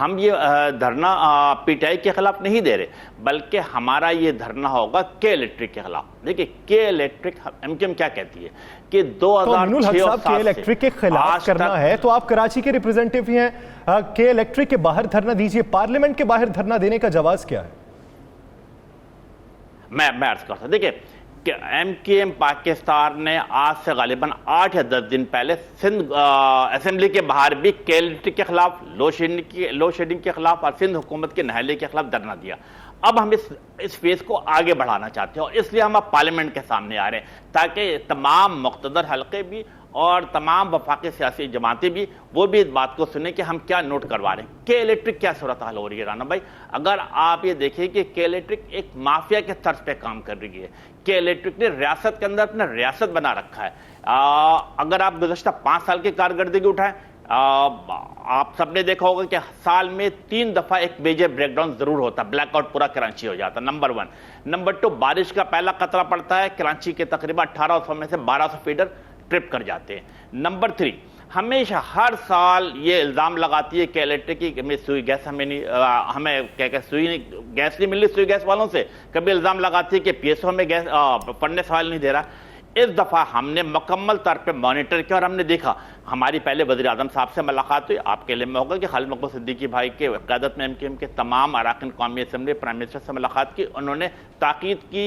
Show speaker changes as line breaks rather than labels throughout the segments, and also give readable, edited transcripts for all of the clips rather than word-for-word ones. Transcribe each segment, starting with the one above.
ہم یہ دھرنا P T I کے خلاف نہیں دے رہے، بلکہ ہمارا یہ دھرنا ہوگا کے الیکٹرک کے خلاف۔ دیکھیں کے الیکٹرک ایم کیو ایم کیا کہتی ہے کہ 2006 اور 7
کے الیکٹرک کے خلاف کرنا ہے تو آپ کراچی کے ریپریزنٹیو ہی ہیں، کے الیکٹرک کے باہر دھرنا دیجئے، پارلیمنٹ کے باہر دھرنا دینے کا جواز کیا ہے؟
میں عرض کرتا ہوں، دیکھیں کہ ایم کیو ایم پاکستان نے آج سے غالباً 8 یا 10 دن پہلے سندھ اسمبلی کے باہر بھی کے الیکٹرک کے خلاف، لو شیڈنگ کے خلاف اور سندھ حکومت کے نہالے کے خلاف دھرنا دیا۔ اب ہم اس فیس کو آگے بڑھانا چاہتے ہیں اور اس لیے ہم اب پارلیمنٹ کے سامنے آ رہے ہیں تاکہ تمام مقتدر حلقے بھی اور تمام وفاقی سیاسی جماعتیں بھی وہ بھی اس بات کو سنیں کہ ہم کیا نوٹ کروا رہے ہیں۔ کے الیکٹرک کیا صورتحال ہو رہی ہے رانا بھائی؟ اگر آپ یہ دیکھیں کہ کے الیکٹرک ایک مافیا کے طرز پہ کام کر رہی ہے، کے الیکٹرک نے ریاست کے اندر اپنا ریاست بنا رکھا ہے۔ اگر آپ گزشتہ 5 سال کی کارکردگی اٹھائیں، آپ سب نے دیکھا ہوگا کہ سال میں 3 دفعہ ایک میجر بریک ڈاؤن ضرور ہوتا، بلیک آؤٹ پورا کراچی ہو جاتا، نمبر 1۔ نمبر 2، بارش کا پہلا قطرہ پڑتا ہے، کراچی کے تقریباً 1800 میں سے 1200 فیڈر ٹرپ کر جاتے ہیں۔ نمبر 3، ہمیشہ ہر سال یہ الزام لگاتی ہے کہ الیکٹرک کی ہمیں سوئی گیس ہمیں سوئی گیس نہیں مل رہی سوئی گیس والوں سے، کبھی الزام لگاتی ہے کہ پی ایس او ہمیں گیس فرنس آئل نہیں دے رہا۔ اس دفعہ ہم نے مکمل طور پہ مانیٹر کیا اور ہم نے دیکھا، ہماری پہلے وزیر اعظم صاحب سے ملاقات ہوئی، آپ کے علم میں ہوگا کہ خالد مقبول صدیقی بھائی کے قیادت میں ایم کیو ایم کے تمام اراکین قومی اسمبلی پرائم منسٹر سے ملاقات کی، انہوں نے تاکید کی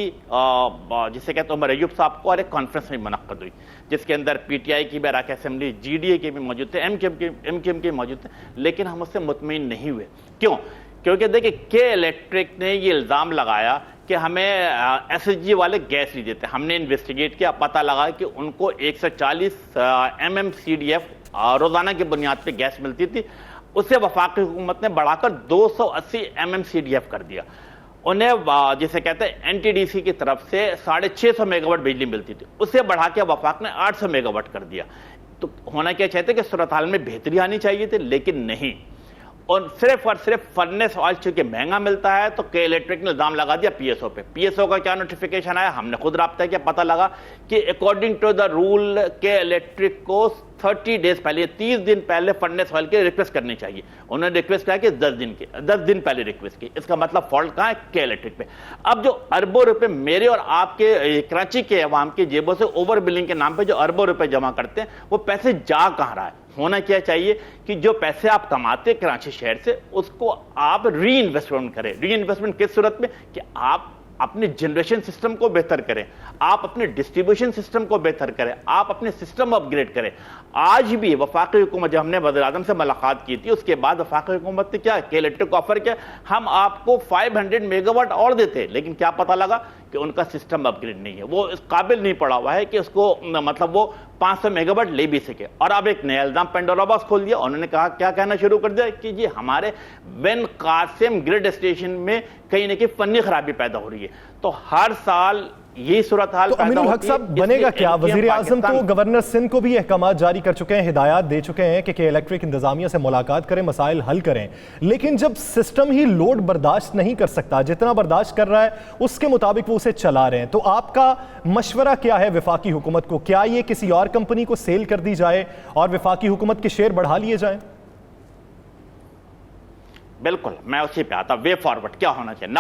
جسے کہتے ہیں عمر ایوب صاحب کو، اور ایک کانفرنس میں منعقد ہوئی جس کے اندر پی ٹی آئی کی بھی اراکین اسمبلی، جی ڈی اے کے بھی موجود تھے، ایم کیو ایم کے موجود تھے، لیکن ہم اس سے مطمئن نہیں ہوئے۔ کیوں؟ کیونکہ دیکھیں کے الیکٹرک نے یہ الزام لگایا کہ ہمیں ایس ایچ جی والے گیس نہیں دیتے۔ ہم نے انویسٹیگیٹ کیا، پتہ لگا کہ ان کو 140 ایم سی ڈی ایف روزانہ کی بنیاد پہ گیس ملتی تھی، اسے وفاقی حکومت نے بڑھا کر 280 ایم سی ڈی ایف کر دیا۔ انہیں جسے کہتے ہیں این ٹی ڈی سی کی طرف سے 650 میگا واٹ بجلی ملتی تھی، اسے بڑھا کے وفاق نے 800 میگا واٹ کر دیا۔ تو ہونا کیا چاہتے کہ صورتحال میں بہتری آنی چاہیے تھی، لیکن نہیں۔ اور صرف فرنس آئل چونکہ مہنگا ملتا ہے تو کے الیکٹرک نے الزام لگا دیا پی ایس او پہ۔ پی ایس او کا کیا نوٹیفیکیشن آیا، ہم نے خود رابطہ کیا، پتہ لگا کہ اکارڈنگ ٹو دا رول کے الیکٹرک کو 30 ڈیز پہلے، 30 دن پہلے فرنس آئل کی ریکویسٹ کرنی چاہیے۔ انہوں نے ریکویسٹ کیا کہ 10 دن پہلے ریکویسٹ کی۔ اس کا مطلب فالٹ کہاں ہے؟ کے الیکٹرک پہ۔ اب جو اربوں روپے میرے اور آپ کے کراچی کے عوام کی جیبوں سے اوور بلنگ کے نام پہ جو اربوں روپے جمع کرتے ہیں، وہ پیسے جا کہاں رہا ہے؟ ہونا کیا چاہیے کہ جو پیسے آپ کماتے کراچی شہر سے، اس کو آپ ری انویسٹمنٹ کریں۔ ری انویسٹمنٹ کس صورت میں؟ کہ آپ اپنے جنریشن سسٹم کو بہتر کریں، آپ اپنے ڈسٹریبیوشن سسٹم کو بہتر کریں، آپ اپنے سسٹم اپ گریڈ کریں۔ آج بھی وفاقی حکومت، جب ہم نے وزیر اعظم سے ملاقات کی تھی، اس کے بعد وفاقی حکومت نے کیا کہ الیکٹرک آفر کیا، ہم آپ کو 500 میگا واٹ اور دیتے، لیکن کیا پتہ لگا کہ ان کا سسٹم اپ گریڈ نہیں ہے، وہ اس قابل نہیں پڑا ہوا ہے کہ اس کو مطلب وہ 500 میگا واٹ لے بھی سکے۔ اور اب ایک نیا الزام پینڈورا باکس کھول دیا، انہوں نے کہا، کیا کہنا شروع کر دیا کہ جی ہمارے بن قاسم گریڈ اسٹیشن میں کہیں نہ کہیں فنی خرابی پیدا ہو رہی ہے۔ تو ہر سال یہ صورتحال پیدا ہوتی ہے۔
امین الحق صاحب، بنے گا کیا؟ وزیر اعظم تو گورنر سندھ کو بھی احکامات جاری کر چکے ہیں، ہدایات دے چکے ہیں کہ الیکٹرک انتظامیہ سے ملاقات کریں، مسائل حل کریں، لیکن جب سسٹم ہی لوڈ برداشت نہیں کر سکتا، جتنا برداشت کر رہا ہے اس کے مطابق وہ اسے چلا رہے ہیں، تو آپ کا مشورہ کیا ہے وفاقی حکومت کو؟ کیا یہ کسی اور کمپنی کو سیل کر دی جائے اور وفاقی حکومت کے شیئر بڑھا لیے جائیں؟
بالکل، میں اسی پہ آتا۔ وے فارورڈ کیا ہونا چاہیے؟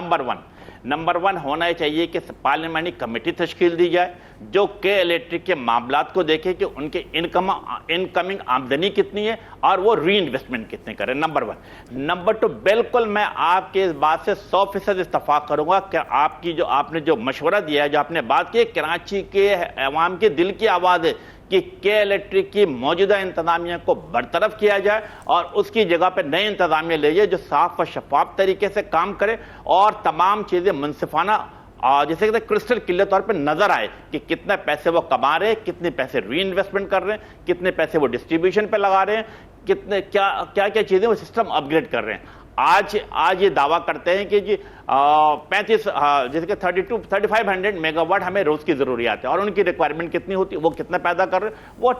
نمبر ون ہونا چاہیے کہ پارلیمانی کمیٹی تشکیل دی جائے جو کہ الیکٹرک کے معاملات کو دیکھے کہ ان کے انکمنگ آمدنی کتنی ہے اور وہ ری انویسٹمنٹ کتنے کریں، نمبر 1۔ نمبر 2، بالکل میں آپ کے اس بات سے 100% اتفاق کروں گا کہ آپ نے جو مشورہ دیا ہے، جو آپ نے بات کی، کراچی کے عوام کے دل کی آواز ہے کہ کے الیکٹرک کی موجودہ انتظامیہ کو برطرف کیا جائے اور اس کی جگہ پہ نئے انتظامیہ لے جائے جو صاف و شفاف طریقے سے کام کرے اور تمام چیزیں منصفانہ جیسے کہتے ہیں کرسٹل کلیئر طور پہ نظر آئے کہ کتنے پیسے وہ کما رہے ہیں، کتنے پیسے ری انویسٹمنٹ کر رہے ہیں، کتنے پیسے وہ ڈسٹریبیوشن پہ لگا رہے ہیں، کتنے کیا چیزیں وہ سسٹم اپ گریڈ کر رہے ہیں۔ آج یہ دعویٰ کرتے ہیں کہ جی 3500 میگا واٹ ہمیں روز کی ضروریات ہے، اور ان کی ریکوائرمنٹ کتنی ہوتی ہے، وہ کتنا پیدا کر رہے ہیں؟ وہ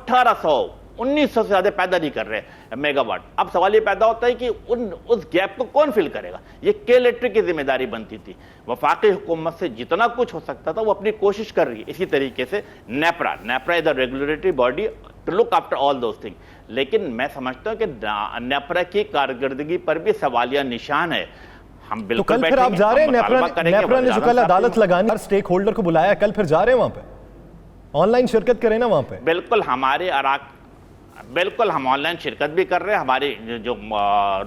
1900 سے زیادہ پیدا نہیں کر رہے میگا واٹ۔ اب سوال یہ پیدا ہوتا ہے کہ اس گیپ کو کون فل کرے گا؟ یہ کے الیکٹرک کی ذمہ داری بنتی تھی۔ وفاقی حکومت سے جتنا کچھ ہو سکتا تھا وہ اپنی کوشش کر رہی ہے۔ اسی طریقے سے NEPRA is a regulatory body to look after all those thing, لیکن میں سمجھتا ہوں کہ نیپرا کی کارکردگی پر بھی سوالیہ نشان ہے. ہم
تو
بالکل
کل پھر آپ جا رہے ہیں نیپرا نے جو کل عدالت لگانی ہر سٹیک ہولڈر کو بلایا، کل پھر جا رہے ہیں وہاں پہ آن لائن شرکت کریں نا وہاں پہ؟
بالکل ہم آن لائن شرکت بھی کر رہے ہیں. ہماری جو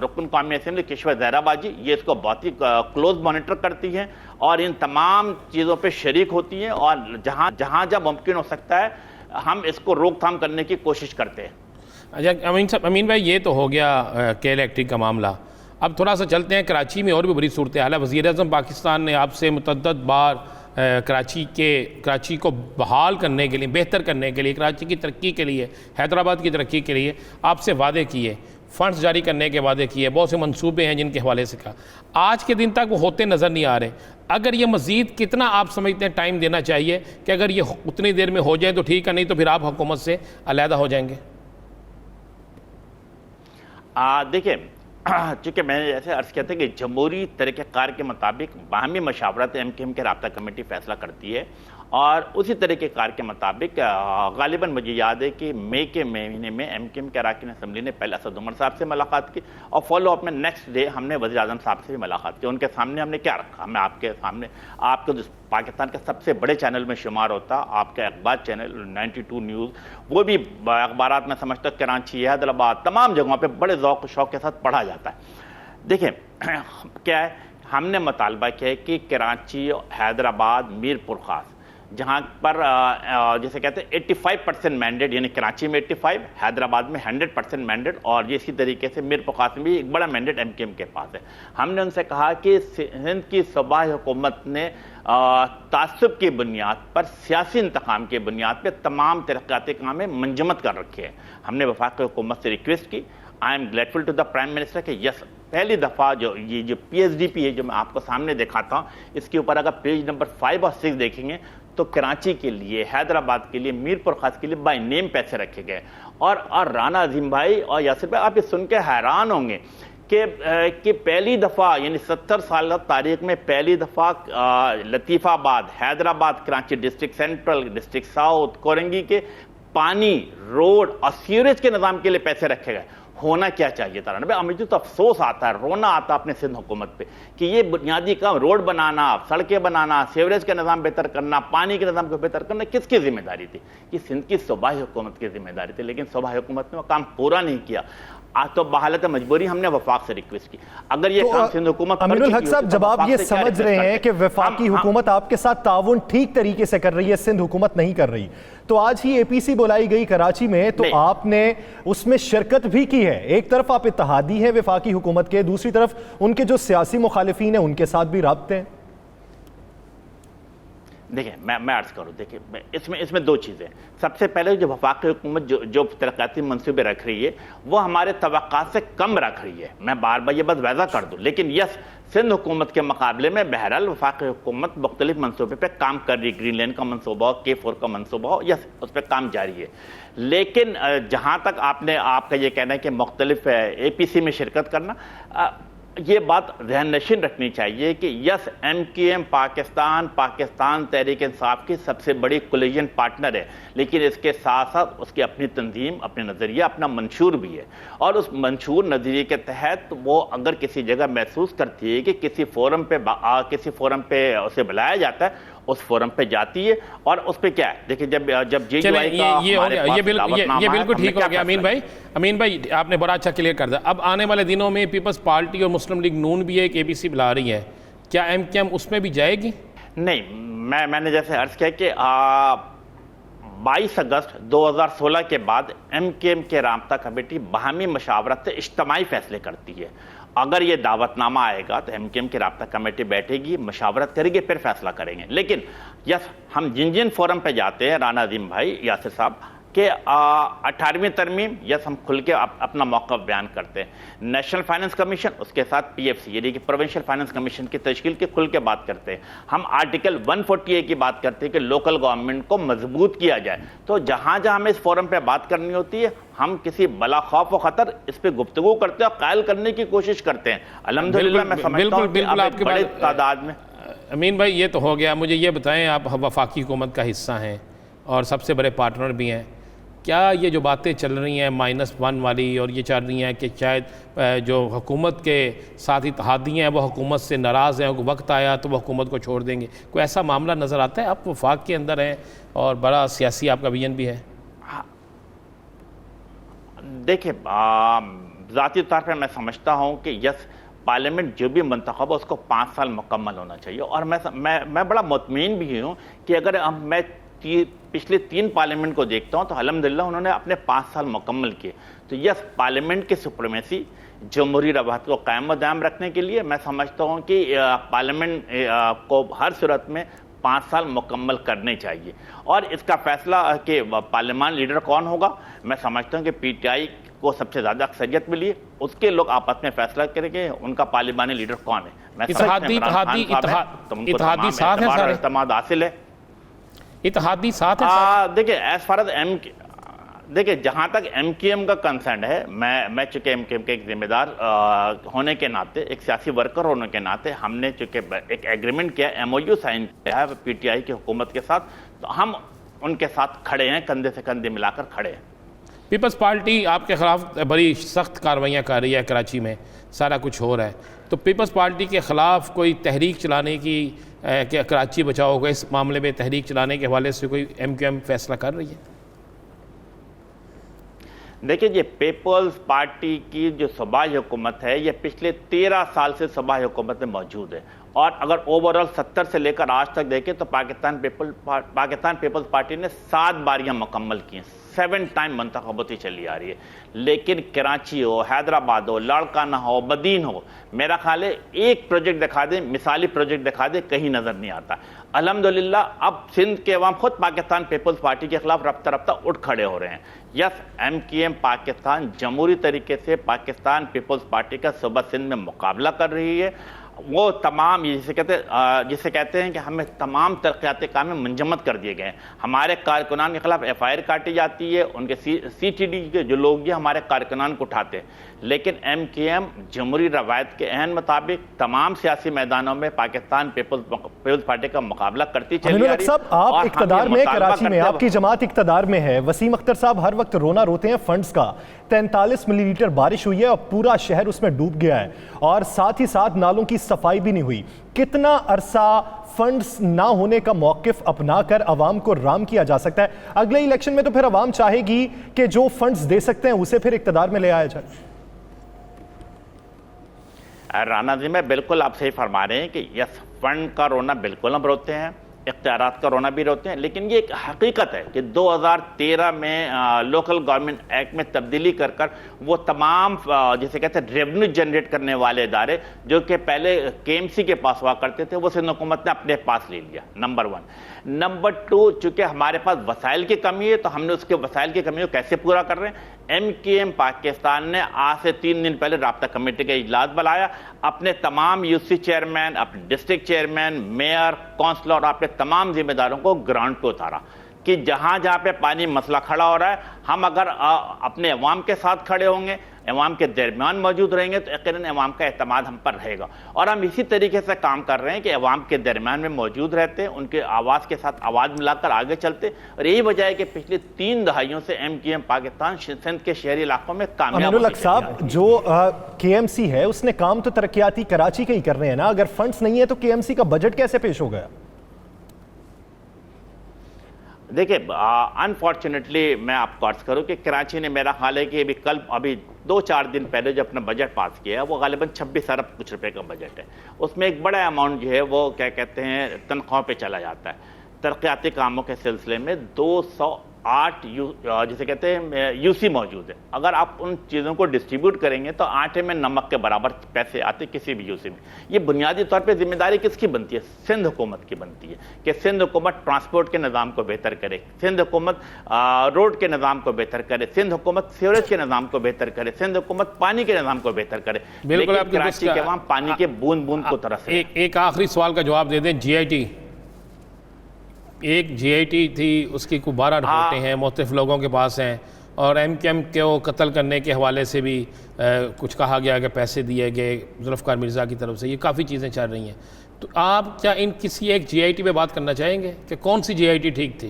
رکن قومی اسمبلی کشور زہرا باجی یہ اس کو بہت ہی کلوز مانیٹر کرتی ہیں اور ان تمام چیزوں پہ شریک ہوتی ہیں، اور جہاں جب ممکن ہو سکتا ہے ہم اس کو روک تھام کرنے کی کوشش کرتے ہیں.
اچھا امین بھائی، یہ تو ہو گیا کے الیکٹرک کا معاملہ. اب تھوڑا سا چلتے ہیں کراچی میں، اور بھی بڑی صورتحال ہے. وزیر اعظم پاکستان نے آپ سے متعدد بار کراچی کو بحال کرنے کے لیے، بہتر کرنے کے لیے، کراچی کی ترقی کے لیے، حیدرآباد کی ترقی کے لیے آپ سے وعدے کیے، فنڈز جاری کرنے کے وعدے کیے، بہت سے منصوبے ہیں جن کے حوالے سے کہا. آج کے دن تک وہ ہوتے نظر نہیں آ رہے. اگر یہ مزید کتنا آپ سمجھتے ہیں ٹائم دینا چاہیے کہ اگر یہ اتنی دیر میں ہو جائے تو ٹھیک ہے، نہیں تو پھر آپ حکومت سے علیحدہ ہو جائیں گے؟
دیکھیں، چونکہ میں نے ایسے عرض کیا تھا کہ جمہوری طریقہ کار کے مطابق باہمی مشاورت MKM کے رابطہ کمیٹی فیصلہ کرتی ہے، اور اسی طریقہ کار کے مطابق غالباً مجھے یاد ہے کہ مئی کے مہینے میں MKM کے اراکین اسمبلی نے پہلے اسد عمر صاحب سے ملاقات کی، اور فالو اپ میں نیکسٹ ڈے ہم نے وزیر اعظم صاحب سے بھی ملاقات کی. ان کے سامنے ہم نے کیا رکھا؟ میں آپ کے سامنے، آپ کو پاکستان کے سب سے بڑے چینل میں شمار ہوتا آپ کا اخبار چینل 92 نیوز، وہ بھی اخبارات میں سمجھتا ہوں کراچی، حیدرآباد، تمام جگہوں پہ بڑے ذوق و شوق کے ساتھ پڑھا جاتا ہے. دیکھیں کیا ہے، ہم نے مطالبہ کیا ہے کہ کراچی، حیدرآباد، میر پور خاص، جہاں پر جیسے کہتے ہیں 85% مینڈیٹ، یعنی کراچی میں 85، حیدرآباد میں 100% مینڈیٹ، اور یہ اسی طریقے سے میر پور خاص میں بھی ایک بڑا مینڈیٹ MKM کے پاس ہے. ہم نے ان سے کہا کہ ہند کی صوبائی حکومت نے تعصب کی بنیاد پر، سیاسی انتقام کی بنیاد پہ تمام ترقیاتی کام میں منجمد کر رکھے ہیں. ہم نے وفاقی حکومت سے ریکویسٹ کی. I am grateful to the prime minister کہ یس، پہلی دفعہ یہ جو PSDP ہے جو میں آپ کو سامنے دکھاتا ہوں، اس کے اوپر اگر پیج نمبر 5 اور 6 دیکھیں گے تو کراچی کے لیے، حیدرآباد کے لیے، میر پور خاص کے لیے بائی نیم پیسے رکھے گئے. اور رانا عظیم بھائی اور یاسر بھائی، آپ یہ سن کے حیران ہوں گے کہ پہلی دفعہ، یعنی 70 سال تاریخ میں پہلی دفعہ لطیف آباد، Hyderabad, Karachi district central, district south, Korangi کے پانی، روڈ اور سیوریج کے نظام کے لیے پیسے رکھے گئے. ہونا کیا چاہیے تھا نا؟ مجھے تو افسوس آتا ہے، رونا آتا اپنے سندھ حکومت پہ کہ یہ بنیادی کام، روڈ بنانا، سڑکیں بنانا، سیوریج کا نظام بہتر کرنا، پانی کے نظام کو بہتر کرنا کس کی ذمہ داری تھی؟ یہ سندھ کی صوبائی حکومت کی ذمہ داری تھی، لیکن صوبائی حکومت نے وہ کام پورا نہیں کیا. آج تو بحالت مجبوری ہم نے وفاق سے ریکویسٹ کی. اگر یہ کام سندھ حکومت
امین الحق صاحب، جب آپ یہ سمجھ رہے ہیں کہ وفاقی حکومت آپ کے ساتھ تعاون ٹھیک طریقے سے کر رہی ہے، سندھ حکومت نہیں کر رہی، تو آج ہی APC بلائی گئی کراچی میں، تو آپ نے اس میں شرکت بھی کی ہے. ایک طرف آپ اتحادی ہیں وفاقی حکومت کے، دوسری طرف ان کے جو سیاسی مخالفین ہیں ان کے ساتھ بھی رابطے ہیں.
دیکھیں میں عرض کروں، دیکھیں اس میں دو چیزیں. سب سے پہلے جو وفاقی حکومت جو ترقیاتی منصوبے رکھ رہی ہے وہ ہمارے توقعات سے کم رکھ رہی ہے. میں بار بار یہ بات واضح کر دوں، لیکن یس، سندھ حکومت کے مقابلے میں بہرحال وفاقی حکومت مختلف منصوبے پہ کام کر رہی ہے. گرین لینڈ کا منصوبہ ہو، K4 کا منصوبہ ہو، یس اس پہ کام جاری ہے. لیکن جہاں تک آپ کا یہ کہنا ہے کہ مختلف APC میں شرکت کرنا، یہ بات ذہن نشین رکھنی چاہیے کہ یس، MKM پاکستان تحریک انصاف کی سب سے بڑی کولیجن پارٹنر ہے، لیکن اس کے ساتھ ساتھ اس کی اپنی تنظیم، اپنے نظریہ، اپنا منشور بھی ہے. اور اس منشور نظریے کے تحت وہ اگر کسی جگہ محسوس کرتی ہے کہ کسی فورم پہ اسے بلایا جاتا ہے، اس فورم پہ جاتی ہے. اور اس پہ کیا ہے، دیکھیں جب JUI کا
یہ بالکل ٹھیک ہو گیا. امین بھائی آپ نے بڑا اچھا کلیئر کر دیا. اب آنے والے دنوں میں پیپلز پارٹی اور مسلم لیگ نون بھی ایک APC بلا رہی ہے، کیا MKM اس میں بھی جائے گی؟
نہیں، میں نے جیسے عرض کیا کہ 22 اگست 2016 کے بعد MKM کے رابطہ کمیٹی باہمی مشاورت سے اجتماعی فیصلے کرتی ہے. اگر یہ دعوت نامہ آئے گا تو MKM کی رابطہ کمیٹی بیٹھے گی، مشاورت کرے گی، پھر فیصلہ کریں گے. لیکن یس، ہم جن فورم پہ جاتے ہیں، رانا عظیم بھائی، یاسر صاحب، کہ 18ویں ترمیم، یس ہم کھل کے اپنا موقف بیان کرتے ہیں. نیشنل فائننس کمیشن، اس کے ساتھ PFC یعنی کہ پروونشل فائننس کمیشن کی تشکیل کی کھل کے بات کرتے ہیں. ہم آرٹیکل 140A کی بات کرتے ہیں کہ لوکل گورنمنٹ کو مضبوط کیا جائے. تو جہاں ہمیں اس فورم پہ بات کرنی ہوتی ہے، ہم کسی بلا خوف و خطر اس پہ گفتگو کرتے ہیں اور قائل کرنے کی کوشش کرتے ہیں. الحمدللہ میں سمجھتا ہوں کہ اب بڑے تعداد میں.
امین بھائی یہ تو ہو گیا. مجھے یہ بتائیں، آپ وفاقی حکومت کا حصہ ہیں اور سب سے بڑے پارٹنر بھی ہیں، کیا یہ جو باتیں چل رہی ہیں -1 والی، اور یہ چل رہی ہیں کہ شاید جو حکومت کے ساتھ اتحادیاں ہیں وہ حکومت سے ناراض ہیں، وقت آیا تو وہ حکومت کو چھوڑ دیں گے، کوئی ایسا معاملہ نظر آتا ہے؟ آپ وفاق کے اندر ہیں اور بڑا سیاسی آپ کا ویژن بھی ہے.
دیکھیں ذاتی طور پر میں سمجھتا ہوں کہ یس پارلیمنٹ جو بھی منتخب ہو اس کو 5 سال مکمل ہونا چاہیے، اور میں بڑا مطمئن بھی ہوں کہ اگر میں پچھلے 3 پارلیمنٹ کو دیکھتا ہوں تو الحمدللہ انہوں نے اپنے 5 سال مکمل کیے. تو یس پارلیمنٹ کی سپریمیسی جمہوری روایت کو قائم و دائم رکھنے کے لیے میں سمجھتا ہوں کہ پارلیمنٹ کو ہر صورت میں 5 سال مکمل کرنے چاہیے. اور اس کا فیصلہ کہ پارلیمان لیڈر کون ہوگا، میں سمجھتا ہوں کہ پی ٹی آئی کو سب سے زیادہ اکثریت ملی ہے، اس کے لوگ آپس میں فیصلہ کریں گے ان کا پارلیمانی لیڈر کون ہے. میں
اتحادی ساتھ ہیں سارے،
اعتماد حاصل ہے،
اتحادی ساتھ ہیں.
دیکھیں ایز فار از دیکھیں جہاں تک ایم کیو ایم کا کنسرن ہے، میں چونکہ ایم کیو ایم کے ایک ذمہ دار ہونے کے ناطے، ایک سیاسی ورکر ہونے کے ناطے، ہم نے چونکہ ایک ایگریمنٹ کیا، ایم او یو سائن کیا ہے پی ٹی آئی کی حکومت کے ساتھ، تو ہم ان کے ساتھ کھڑے ہیں، کندھے سے کندھے ملا کر کھڑے ہیں.
پیپلز پارٹی آپ کے خلاف بڑی سخت کارروائیاں کر رہی ہے، کراچی میں سارا کچھ ہو رہا ہے، تو پیپلز پارٹی کے خلاف کوئی تحریک چلانے کی کہ کراچی بچاؤ کو اس معاملے میں تحریک چلانے کے حوالے سے کوئی ایم کیو ایم فیصلہ کر رہی ہے؟
دیکھیں یہ پیپلز پارٹی کی جو صوبائی حکومت ہے یہ پچھلے 13 سال سے صوبائی حکومت میں موجود ہے، اور اگر اوورال 70 سے لے کر آج تک دیکھیں تو پاکستان پیپلز پارٹی نے 7 باریاں مکمل کی ہیں، 7 ٹائم منتخب ہوتی چلی آ رہی ہے. لیکن کراچی ہو، حیدرآباد ہو، لاڑکانہ ہو، بدین ہو، میرا خیال ہے ایک پروجیکٹ دکھا دیں، مثالی پروجیکٹ دکھا دیں، کہیں نظر نہیں آتا. الحمدللہ اب سندھ کے عوام خود پاکستان پیپلز پارٹی کے خلاف رفتہ رفتہ اٹھ کھڑے ہو رہے ہیں. یس ایم کیو ایم پاکستان جمہوری طریقے سے پاکستان پیپلز پارٹی کا صوبہ سندھ میں مقابلہ کر رہی ہے. وہ تمام جسے کہتے ہیں کہ ہمیں تمام ترقیاتی کام میں منجمد کر دیے گئے ہیں. ہمارے کارکنان کے خلاف ایف آئی آر کاٹی جاتی ہے، ان کے سی ٹی ڈی کے جو لوگ ہیں ہمارے کارکنان کو اٹھاتے ہیں. لیکن ایم کیو ایم جمہوری روایت کے عین مطابق تمام سیاسی میدانوں میں پاکستان پیپلز پارٹی کا مقابلہ کرتی چلی آ رہی ہے.
صاحب آپ اقتدار میں، کراچی میں آپ کی جماعت اقتدار میں ہے، وسیم اختر صاحب ہر وقت رونا روتے ہیں فنڈز کا. 43 ملی لیٹر بارش ہوئی ہے اور پورا شہر اس میں ڈوب گیا ہے، اور ساتھ ہی ساتھ نالوں کی صفائی بھی نہیں ہوئی. کتنا عرصہ فنڈز نہ ہونے کا موقف اپنا کر عوام کو رام کیا جا سکتا ہے؟ اگلے الیکشن میں تو پھر عوام چاہے گی کہ جو فنڈز دے سکتے ہیں اسے پھر اقتدار میں لے آیا جائے.
رانا جی میں بالکل آپ صحیح فرما رہے ہیں کہ یس فنڈ کا رونا بالکل ہم روتے ہیں، اختیارات کا رونا بھی روتے ہیں، لیکن یہ ایک حقیقت ہے کہ 2013 میں لوکل گورنمنٹ ایکٹ میں تبدیلی کر وہ تمام جسے کہتے ہیں ریونیو جنریٹ کرنے والے ادارے جو کہ پہلے کے ایم سی کے پاس ہوا کرتے تھے وہ سندھ حکومت نے اپنے پاس لے لیا. نمبر 1. نمبر 2 چونکہ ہمارے پاس وسائل کی کمی ہے تو ہم نے اس کے وسائل کی کمی کو کیسے پورا کر رہے ہیں. ایم کیو ایم پاکستان نے آج سے 3 دن پہلے رابطہ کمیٹی کا اجلاس بلایا، اپنے تمام یو سی چیئرمین، اپنے ڈسٹرکٹ چیئرمین، میئر، کونسلر اور اپنے تمام ذمہ داروں کو گراؤنڈ پہ اتارا کہ جہاں جہاں پہ پانی مسئلہ کھڑا ہو رہا ہے ہم اگر اپنے عوام کے ساتھ کھڑے ہوں گے، عوام کے درمیان موجود رہیں گے تو یقیناً عوام کا اعتماد ہم پر رہے گا. اور ہم اسی طریقے سے کام کر رہے ہیں کہ عوام کے درمیان میں موجود رہتے ہیں، ان کے آواز کے ساتھ آواز ملا کر آگے چلتے. اور یہی وجہ ہے کہ پچھلے 3 دہائیوں سے M Q M Pakistan Sindh کے شہری علاقوں میں کامیاب
امین الحق صاحب جو کے ایم سی ہے اس نے کام تو ترقیاتی کراچی کے ہی کر رہے ہیں نا، اگر فنڈز نہیں ہے تو کے ایم سی کا بجٹ کیسے پیش ہو گیا؟
دیکھیں انفارچونیٹلی میں آپ کو عرض کروں کہ کراچی نے میرا خیال ہے کہ ابھی 2-4 دن پہلے جو اپنا بجٹ پاس کیا ہے وہ غالباً 26 ارب کچھ روپے کا بجٹ ہے. اس میں ایک بڑا اماؤنٹ جو ہے وہ کیا کہتے ہیں تنخواہوں پہ چلا جاتا ہے. ترقیاتی کاموں کے سلسلے میں 208 جسے کہتے ہیں یو سی موجود ہے. اگر آپ ان چیزوں کو ڈسٹریبیوٹ کریں گے تو آٹے میں نمک کے برابر پیسے آتے کسی بھی یو سی میں. یہ بنیادی طور پہ ذمہ داری کس کی بنتی ہے؟ سندھ حکومت کی بنتی ہے کہ سندھ حکومت ٹرانسپورٹ کے نظام کو بہتر کرے، سندھ حکومت روڈ کے نظام کو بہتر کرے، سندھ حکومت سیوریج کے نظام کو بہتر کرے، سندھ حکومت پانی کے نظام کو بہتر کرے. لیکن کراچی کے عوام پانی کے بوند بوند کو ترس رہے ہیں.
ایک آخری سوال کا جواب دے دیں. جی آئی ٹی ایک جی آئی ٹی تھی، اس کی کو 12 رپورٹیں ہیں مختلف لوگوں کے پاس ہیں، اور ایم کیو ایم کو قتل کرنے کے حوالے سے بھی کچھ کہا گیا کہ پیسے دیے گئے ذوالفقار مرزا کی طرف سے. یہ کافی چیزیں چل رہی ہیں، تو آپ کیا ان کسی ایک جی آئی ٹی پہ بات کرنا چاہیں گے کہ کون سی جی آئی ٹی ٹھیک تھی؟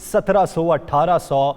1700, 1800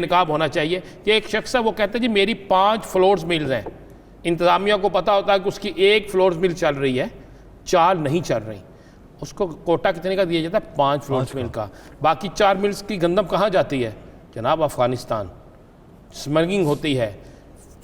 بے نقاب ہونا چاہیے کہ ایک شخص ہے وہ کہتا ہے جی میری 5 فلورز ملز ہیں، انتظامیہ کو پتہ ہوتا ہے کہ اس کی 1 فلورز مل چل رہی ہے، 4 نہیں چل رہی، اس کو کوٹا کتنے کا دیا جاتا ہے؟ 5 فلورز مل کا، باقی 4 ملز کی گندم کہاں جاتی ہے جناب؟ افغانستان، سمگلنگ ہوتی ہے،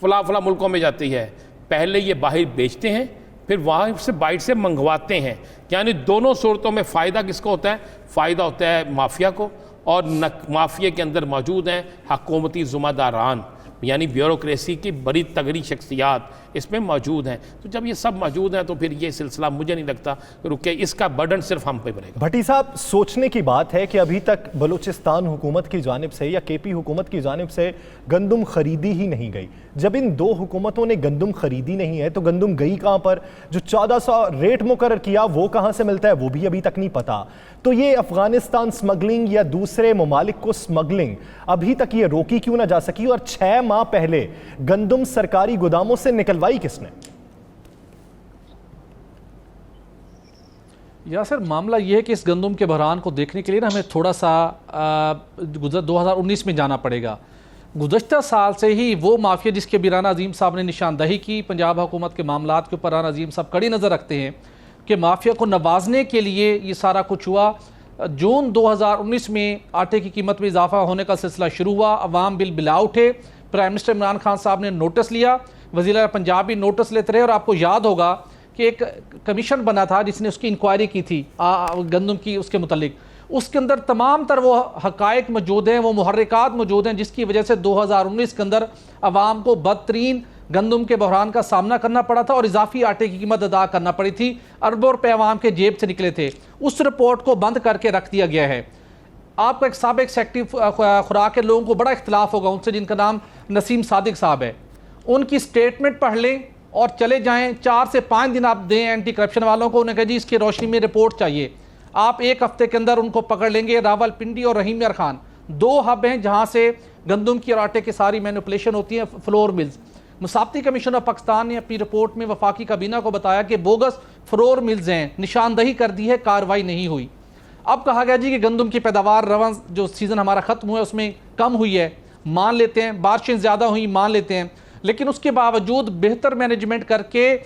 فلاں ملکوں میں جاتی ہے، پہلے یہ باہر بیچتے ہیں پھر وہاں سے باہر سے منگواتے ہیں، یعنی دونوں صورتوں میں فائدہ کس کو ہوتا ہے؟ فائدہ ہوتا ہے مافیا کو، اور مافیا کے اندر موجود ہیں حکومتی ذمہ داران، یعنی بیوروکریسی کی بڑی تگڑی شخصیات اس میں موجود ہیں۔ تو جب یہ سب موجود ہیں تو پھر یہ سلسلہ مجھے نہیں لگتا کہ رکے، اس کا برڈن صرف ہم پہ پڑے گا۔
بھٹی صاحب، سوچنے کی بات ہے کہ ابھی تک بلوچستان حکومت کی جانب سے یا کے پی حکومت کی جانب سے گندم خریدی ہی نہیں گئی۔ جب ان 2 حکومتوں نے گندم خریدی نہیں ہے تو گندم گئی کہاں پر؟ جو 1400 ریٹ مقرر کیا وہ کہاں سے ملتا ہے وہ بھی ابھی تک نہیں پتا۔ تو یہ افغانستان سمگلنگ یا دوسرے ممالک کو سمگلنگ ابھی تک یہ روکی کیوں نہ جا سکی؟ اور 6 ماہ پہلے گندم سرکاری گوداموں سے نکلوائی کس نے؟
یاسر، معاملہ یہ ہے کہ اس گندم کے بحران کو دیکھنے کے لیے نا ہمیں تھوڑا سا 2019 میں جانا پڑے گا۔ گزشتہ سال سے ہی وہ مافیا جس کے بھی رانا عظیم صاحب نے نشاندہی کی، پنجاب حکومت کے معاملات کے اوپر رانا عظیم صاحب کڑی نظر رکھتے ہیں کہ مافیا کو نوازنے کے لیے یہ سارا کچھ ہوا۔ جون 2019 میں آٹے کی قیمت میں اضافہ ہونے کا سلسلہ شروع ہوا، عوام بل بلا اٹھے، پرائم منسٹر عمران خان صاحب نے نوٹس لیا، وزیر اعلیٰ پنجاب بھی نوٹس لیتے رہے، اور آپ کو یاد ہوگا کہ ایک کمیشن بنا تھا جس نے اس کی انکوائری کی تھی گندم کی، اس کے متعلق اس کے اندر تمام تر وہ حقائق موجود ہیں، وہ محرکات موجود ہیں جس کی وجہ سے 2019 کے اندر عوام کو بدترین گندم کے بحران کا سامنا کرنا پڑا تھا اور اضافی آٹے کی قیمت ادا کرنا پڑی تھی، اربوں روپے عوام کے جیب سے نکلے تھے۔ اس رپورٹ کو بند کر کے رکھ دیا گیا ہے۔ آپ کا ایک سابق سیکٹری خوراک کے لوگوں کو بڑا اختلاف ہوگا ان سے، جن کا نام نسیم صادق صاحب ہے، ان کی سٹیٹمنٹ پڑھ لیں اور چلے جائیں، 4 سے 5 دن آپ دیں اینٹی کرپشن والوں کو، انہیں کہا جی اس کی روشنی میں رپورٹ چاہیے، آپ 1 ہفتے کے اندر ان کو پکڑ لیں گے۔ راول پنڈی اور رحیم یار خان 2 ہب ہیں جہاں سے گندم کی اور آٹے کی ساری مینوپولیشن ہوتی ہے، فلور ملز۔ مسابقتی کمیشن آف پاکستان نے اپنی رپورٹ میں وفاقی کابینہ کو بتایا کہ بوگس فلور ملز ہیں، نشاندہی کر دی ہے، کارروائی نہیں ہوئی۔ اب کہا گیا جی کہ گندم کی پیداوار رواں جو سیزن ہمارا ختم ہوا ہے اس میں کم ہوئی ہے، مان لیتے ہیں، بارشیں زیادہ ہوئی مان لیتے ہیں، لیکن اس کے باوجود بہتر مینجمنٹ کر کے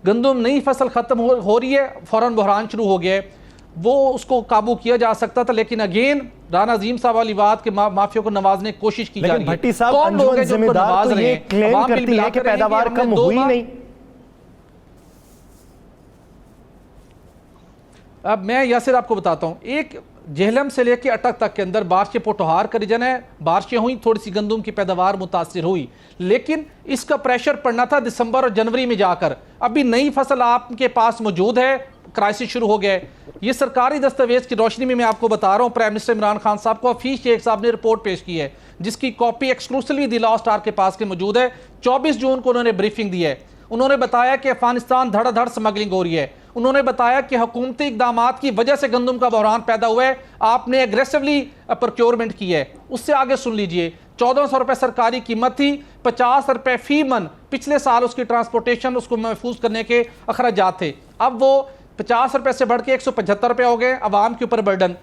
گندم نئی فصل ختم ہو رہی ہے، فوراً بحران شروع ہو گیا ہے، وہ اس کو قابو کیا جا سکتا تھا، لیکن اگین رانا عظیم صاحب والی بات کہ مافیا کو نوازنے کی کوشش کی جا رہی ہے۔
لیکن بھٹی صاحب، انجمن ذمہ دار تو یہ کلیم کرتی ہے کہ پیداوار کم ہوئی نہیں۔
اب میں یاسر آپ کو بتاتا ہوں، ایک جہلم سے لے کے اٹک تک کے اندر بارشیں پوٹوہار کا ریجن ہے، بارشیں ہوئیں، تھوڑی سی گندم کی پیداوار متاثر ہوئی، لیکن اس کا پریشر پڑنا تھا دسمبر اور جنوری میں جا کر۔ ابھی نئی فصل آپ کے پاس موجود ہے، کرائسس شروع ہو گیا ہے۔ یہ سرکاری دستاویز کی روشنی میں آپ کو بتا رہا ہوں، پرائم منسٹر عمران خان صاحب کو حفیظ شیخ صاحب نے رپورٹ پیش کی ہے جس کی کاپی ایکسکلوسیولی دی لا اسٹار کے پاس کے موجود ہے۔ 24 جون کو انہوں نے بریفنگ دی ہے، انہوں نے بتایا کہ افغانستان دھڑ دھڑ سمگلنگ ہو رہی ہے، انہوں نے بتایا کہ حکومتی اقدامات کی وجہ سے گندم کا بحران پیدا ہوا ہے، آپ نے ایگریسولی پروکیورمنٹ کی ہے۔ اس سے آگے سن لیجئے، 1400 روپے سرکاری قیمت تھی، 50 روپے فی من پچھلے سال اس کی ٹرانسپورٹیشن، اس کو محفوظ کرنے کے اخراجات تھے، اب وہ 50 روپے سے بڑھ کے 175 روپے ہو گئے، عوام کے اوپر برڈن۔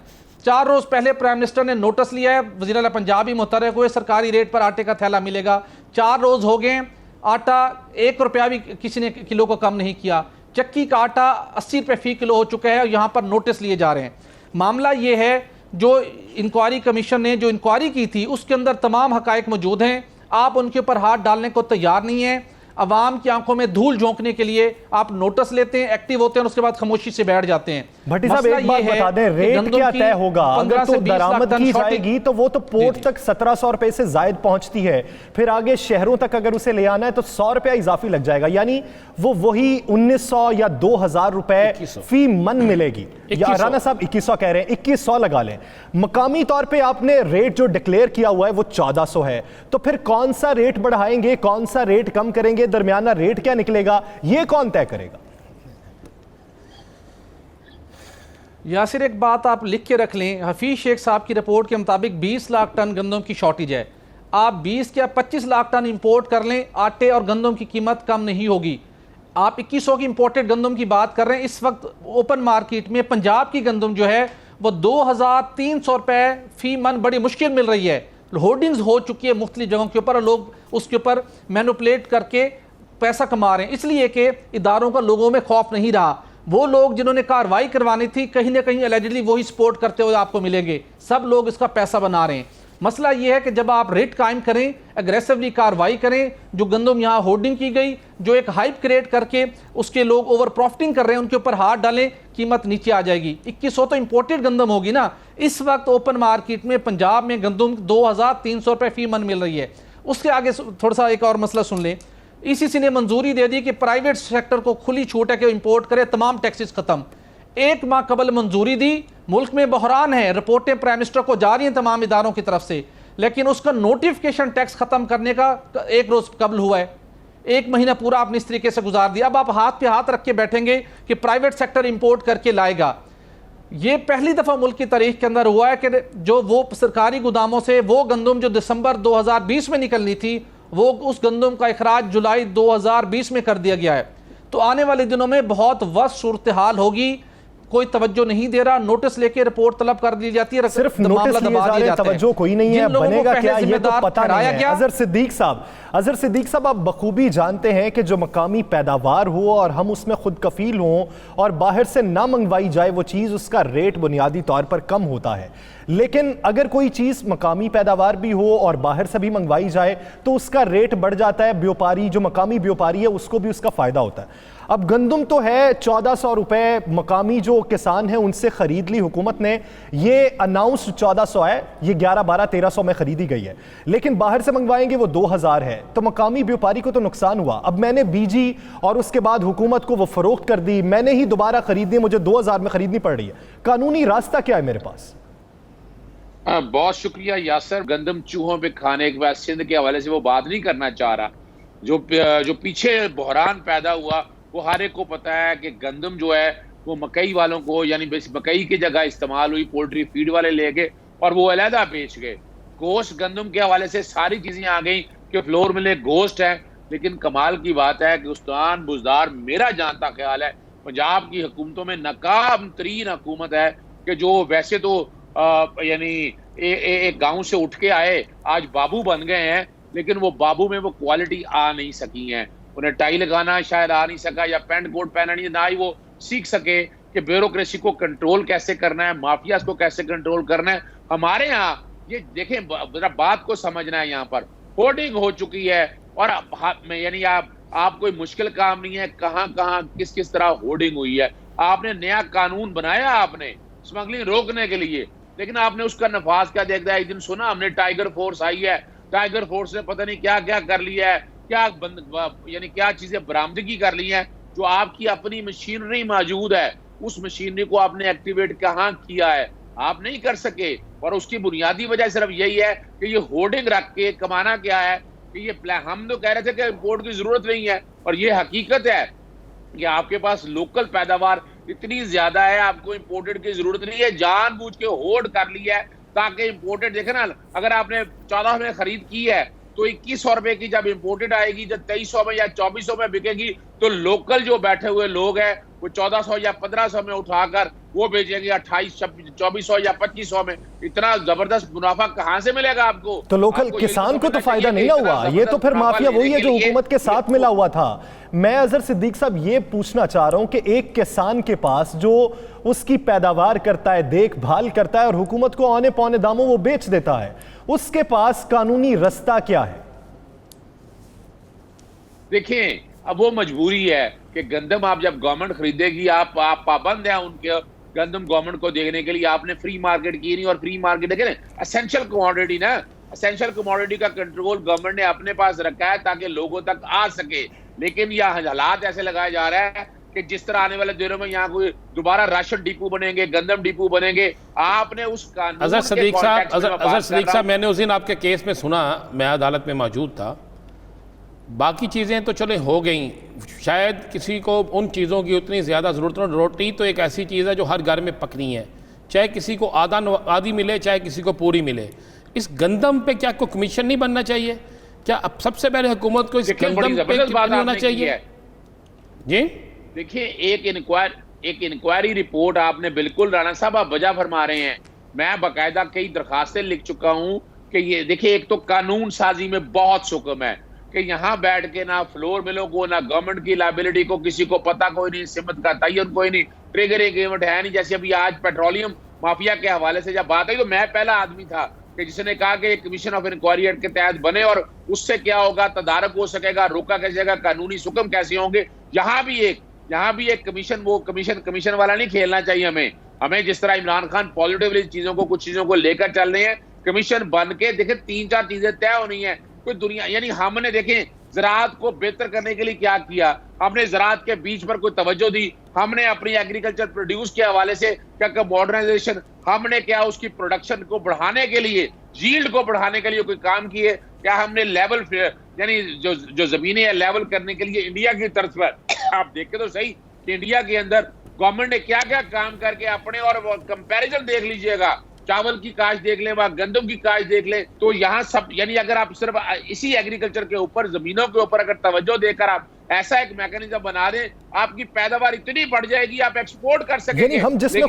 4 روز پہلے پرائم منسٹر نے نوٹس لیا ہے، وزیر اعلیٰ پنجاب بھی متحرک ہوئے، سرکاری ریٹ پر آٹے کا تھیلا ملے گا۔ 4 روز ہو گئے، آٹا 1 روپیہ بھی کسی نے کلو کو کم نہیں کیا، چکی کا آٹا 80 روپے فی کلو ہو چکا ہے، اور یہاں پر نوٹس لیے جا رہے ہیں۔ معاملہ یہ ہے، جو انکوائری کمیشن نے جو انکوائری کی تھی اس کے اندر تمام حقائق موجود ہیں، آپ ان کے اوپر ہاتھ ڈالنے کو تیار نہیں ہیں، عوام کی آنکھوں میں دھول جھونکنے کے لیے آپ نوٹس لیتے ہیں، ایکٹیو ہوتے ہیں، اور اس کے بعد خاموشی سے بیٹھ جاتے ہیں۔
بھٹی صاحب ایک بات بتا دیں، ریٹ کیا طے ہوگا؟ اگر تو درآمد کی جائے گی تو وہ تو پورٹ تک 1700 روپے سے زائد پہنچتی ہے، پھر آگے شہروں تک اگر اسے لے آنا ہے تو 100 روپے اضافی لگ جائے گا، یعنی وہ وہی 1900 یا 2000 روپے فی من ملے گی۔ یا رانا صاحب 2100 کہہ رہے ہیں، 2100 لگا لیں۔ مقامی طور پہ آپ نے ریٹ جو ڈکلیئر کیا ہوا ہے وہ 1400 ہے، تو پھر کون سا ریٹ بڑھائیں گے، کون سا ریٹ کم کریں گے، درمیانہ ریٹ کیا نکلے گا، یہ کون طے کرے گا؟
یاسر ایک بات آپ لکھ کے رکھ لیں، حفیظ شیخ صاحب کی رپورٹ کے مطابق 20 لاکھ ٹن گندم کی شارٹیج ہے، آپ 20 یا 25 لاکھ ٹن امپورٹ کر لیں، آٹے اور گندم کی قیمت کم نہیں ہوگی۔ آپ 2100 کی امپورٹڈ گندم کی بات کر رہے ہیں، اس وقت اوپن مارکیٹ میں پنجاب کی گندم جو ہے وہ 2300 روپے فی من بڑی مشکل مل رہی ہے، ہورڈنگز ہو چکی ہے مختلف جگہوں کے اوپر، اور لوگ اس کے اوپر مینوپولیٹ کر کے پیسہ کما رہے ہیں، اس لیے کہ اداروں کا لوگوں میں خوف نہیں رہا۔ وہ لوگ جنہوں نے کارروائی کروانی تھی کہیں نہ کہیں الیجڈلی وہی سپورٹ کرتے ہوئے آپ کو ملیں گے، سب لوگ اس کا پیسہ بنا رہے ہیں۔ مسئلہ یہ ہے کہ جب آپ ریٹ قائم کریں، اگریسولی کارروائی کریں، جو گندم یہاں ہورڈنگ کی گئی، جو ایک ہائپ کریٹ کر کے اس کے لوگ اوور پروفٹنگ کر رہے ہیں، ان کے اوپر ہاتھ ڈالیں، قیمت نیچے آ جائے گی۔ 2100 تو امپورٹڈ گندم ہوگی نا، اس وقت اوپن مارکیٹ میں پنجاب میں گندم 2300 روپے فی من مل رہی ہے۔ اس کے آگے تھوڑا سا ایک اور مسئلہ سن لیں، ای سی سی نے منظوری دے دی کہ پرائیویٹ سیکٹر کو کھلی چھوٹ ہے کہ امپورٹ کرے، تمام ٹیکسز ختم۔ 1 ماہ قبل منظوری دی، ملک میں بحران ہے، رپورٹیں پرائم منسٹر کو جا رہی ہیں تمام اداروں کی طرف سے، لیکن اس کا نوٹیفکیشن ٹیکس ختم کرنے کا 1 روز قبل ہوا ہے، 1 مہینہ پورا آپ نے اس طریقے سے گزار دیا۔ اب آپ ہاتھ پہ ہاتھ رکھ کے بیٹھیں گے کہ پرائیویٹ سیکٹر امپورٹ کر کے لائے گا۔ یہ پہلی دفعہ ملک کی تاریخ کے اندر ہوا ہے کہ جو وہ سرکاری گوداموں سے وہ گندم جو دسمبر 2020 میں نکلنی تھی، وہ اس گندم کا اخراج جولائی 2020 میں کر دیا گیا ہے۔ تو آنے والے دنوں میں بہت وسط صورتحال ہوگی، کوئی توجہ نہیں دے رہا، نوٹس لے کے رپورٹ طلب کر دی جاتی ہے،
صرف نوٹس لیے جا رہے ہیں، توجہ کوئی نہیں ہے، بنے گا کیا یہ تو پتہ نہیں ہے۔ اظہر صدیق صاحب آپ بخوبی جانتے ہیں کہ جو مقامی پیداوار ہو اور ہم اس میں خود کفیل ہوں اور باہر سے نہ منگوائی جائے وہ چیز، اس کا ریٹ بنیادی طور پر کم ہوتا ہے، لیکن اگر کوئی چیز مقامی پیداوار بھی ہو اور باہر سے بھی منگوائی جائے تو اس کا ریٹ بڑھ جاتا ہے، بیوپاری جو مقامی بیوپاری ہے اس کو بھی اس کا فائدہ ہوتا ہے۔ اب گندم تو ہے 1400 روپے، مقامی جو کسان ہیں ان سے خرید لی حکومت نے، یہ اناؤنس 1400 ہے، یہ 11, 12, 1300 میں خریدی گئی ہے، لیکن باہر سے منگوائیں گے وہ 2000 ہے، تو مقامی بیوپاری کو تو نقصان ہوا۔ اب میں نے بیجی اور اس کے بعد حکومت کو وہ فروخت کر دی، میں نے ہی دوبارہ خریدنی، مجھے 2000 میں خریدنی پڑ رہی ہے، قانونی راستہ کیا ہے میرے پاس؟
بہت شکریہ یاسر۔ گندم چوہوں پہ کھانے کے بعد سندھ کے حوالے سے وہ بات نہیں کرنا چاہ رہا، جو پیچھے بحران پیدا ہوا وہ ہر ایک کو پتا ہے کہ گندم جو ہے وہ مکئی والوں کو، یعنی مکئی کی جگہ استعمال ہوئی، پولٹری فیڈ والے لے گئے اور وہ علیحدہ بیچ گئے۔ گوشت گندم کے حوالے سے ساری چیزیں آ گئیں کہ فلور ملے گوشت ہے، لیکن کمال کی بات ہے کہ استان بزدار، میرا جانتا خیال ہے پنجاب کی حکومتوں میں ناکام ترین حکومت ہے کہ جو ویسے تو یعنی ایک گاؤں سے اٹھ کے آئے، آج بابو بن گئے ہیں، لیکن وہ بابو میں وہ کوالٹی آ نہیں سکی ہیں، انہیں ٹائی لگانا شاید آ نہیں سکا، یا پینٹ کوٹ پہنا نہیں، نہ ہی وہ سیکھ سکے کہ بیوروکریسی کو کنٹرول کیسے کرنا ہے، مافیاز کو کیسے کنٹرول کرنا ہے۔ ہمارے ہاں یہ دیکھیں، ذرا بات کو سمجھنا ہے، یہاں پر ہورڈنگ ہو چکی ہے، اور یعنی آپ کوئی مشکل کام نہیں ہے، کہاں کس طرح ہورڈنگ ہوئی ہے۔ آپ نے نیا قانون بنایا، آپ نے اسمگلنگ روکنے کے لیے، لیکن آپ نے اس کا نفاذ کیا دیکھتا ہے؟ ایک دن سنا ہم نے ٹائیگر فورس آئی ہے، ٹائیگر فورس نے پتہ نہیں کیا کر لیا ہے، یعنی کیا چیزیں برآمدگی کر لی ہیں، جو آپ کی اپنی مشینری موجود ہے، اس مشینری کو آپ نے ایکٹیویٹ کہاں کیا ہے؟ آپ نہیں کر سکے، اور اس کی بنیادی وجہ صرف یہی ہے کہ یہ ہورڈنگ رکھ کے کمانا کیا ہے کہ یہ ہم تو کہہ رہے تھے کہ امپورٹ کی ضرورت نہیں ہے، اور یہ حقیقت ہے کہ آپ کے پاس لوکل پیداوار اتنی زیادہ ہے، آپ کو امپورٹڈ کی ضرورت نہیں ہے، جان بوجھ کے ہورڈ کر لیا ہے تاکہ امپورٹڈ، دیکھیں نا، اگر آپ نے 1400 میں خرید کی ہے تو 2100 روپے کی جب امپورٹڈ آئے گی، جب 2300 میں یا 2400 میں بکے گی، تو لوکل جو بیٹھے ہوئے لوگ ہیں وہ 1400 یا 1500 میں اٹھا کر وہ بیچیں گے 2400 یا 2500 میں۔ اتنا زبردست منافع کہاں سے ملے گا آپ کو؟
تو لوکل کسان کو تو فائدہ نہیں نہ ہوا، یہ تو پھر مافیا وہی ہے جو حکومت کے ساتھ ملا ہوا تھا۔ میں اظہر صدیق صاحب یہ پوچھنا چاہ رہا ہوں کہ ایک کسان کے پاس جو اس کی پیداوار کرتا ہے، دیکھ بھال کرتا ہے اور حکومت کو آنے پونے داموں وہ بیچ دیتا ہے، اس کے پاس قانونی رستہ کیا ہے؟
دیکھیں، اب وہ مجبوری ہے کہ گندم آپ جب گورنمنٹ خریدے گی، آپ پابند ہیں ان کے گندم گورنمنٹ کو دینے کے لیے، آپ نے فری مارکیٹ کی نہیں، اور فری مارکیٹ دیکھیں اسینشل کموڈٹی نا، اسینشل کموڈٹی کا کنٹرول گورنمنٹ نے اپنے پاس رکھا ہے تاکہ لوگوں تک آ سکے، لیکن یہ حالات ایسے لگائے جا رہا ہے کہ جس طرح آنے والے دنوں میں یہاں کوئی دوبارہ راشن ڈپو بنیں گے، گندم ڈپو بنیں گے، آپ نے اس قانون
اظہر صدیق صاحب میں نے اس دن آپ کے کیس میں سنا، میں عدالت میں موجود تھا، باقی چیزیں تو چلے ہو گئیں، شاید کسی کو ان چیزوں کی اتنی زیادہ ضرورت نہ، روٹی تو ایک ایسی چیز ہے جو ہر گھر میں پکنی ہے، چاہے کسی کو آدھی ملے چاہے کسی کو پوری ملے۔ اس گندم پہ کیا کوئی کمیشن نہیں بننا چاہیے؟ کیا اب سب سے پہلے حکومت کو اس گندم پہ کمیشن ہونا چاہیے؟ جی
دیکھیں، ایک انکوائری رپورٹ آپ نے بالکل رانا صاحب آپ وجہ فرما رہے ہیں، میں باقاعدہ کئی درخواستیں لکھ چکا ہوں کہ یہ دیکھیں ایک تو قانون سازی میں بہت سکم ہے کہ یہاں بیٹھ کے نہ فلور ملوں کو نہ گورنمنٹ کی لائبلٹی کو کسی کو پتہ کوئی نہیں، سمت کا تعین کوئی نہیں، ٹریگر ایگریمنٹ ہے نہیں. جیسے ابھی آج پیٹرولیم مافیا کے حوالے سے جب بات آئی تو میں پہلا آدمی تھا کہ جس نے کہا کہ یہ کمیشن آف انکوائری ایکٹ کے تحت بنے اور اس سے کیا ہوگا، تدارک ہو سکے گا، روکا کیسے جائے گا، قانونی حکم کیسے ہوں گے. یہاں بھی ایک کمیشن، وہ کمیشن والا نہیں کھیلنا چاہیے ہمیں جس طرح عمران خان پازیٹیولی چیزوں کو کچھ چیزوں کو لے کر چل رہے ہیں. کمیشن بن کے دیکھیں 3-4 چیزیں طے ہونی ہیں. کوئی دنیا یعنی ہم نے دیکھیں زراعت کو بہتر کرنے کے لیے کیا کیا، ہم نے زراعت کے بیچ پر کوئی توجہ دی، ہم نے اپنی ایگریکلچر پروڈیوس کے حوالے سے کیا ماڈرنائزیشن، ہم نے کیا اس کی پروڈکشن کو بڑھانے کے لیے، جیلڈ کو بڑھانے کے لیے کوئی کام کیے، کیا ہم نے لیول یعنی جو زمینیں ہیں لیول کرنے کے لیے انڈیا کی طرف پر آپ دیکھیں تو صحیح کہ انڈیا کے اندر گورنمنٹ نے کیا کیا کام کر کے اپنے، اور کمپیریزن دیکھ لیجئے گا، چاول کی کاشت دیکھ لیں، وہاں گندم کی کاشت دیکھ لیں، تو یہاں سب یعنی اگر آپ صرف اسی ایگریکلچر کے اوپر، زمینوں کے اوپر اگر توجہ دے کر آپ ایسا ایک میکانزم بنا دیں، آپ کی پیداوار اتنی بڑھ جائے گی آپ ایکسپورٹ کر سکیں گے.
یعنی ہم جس میں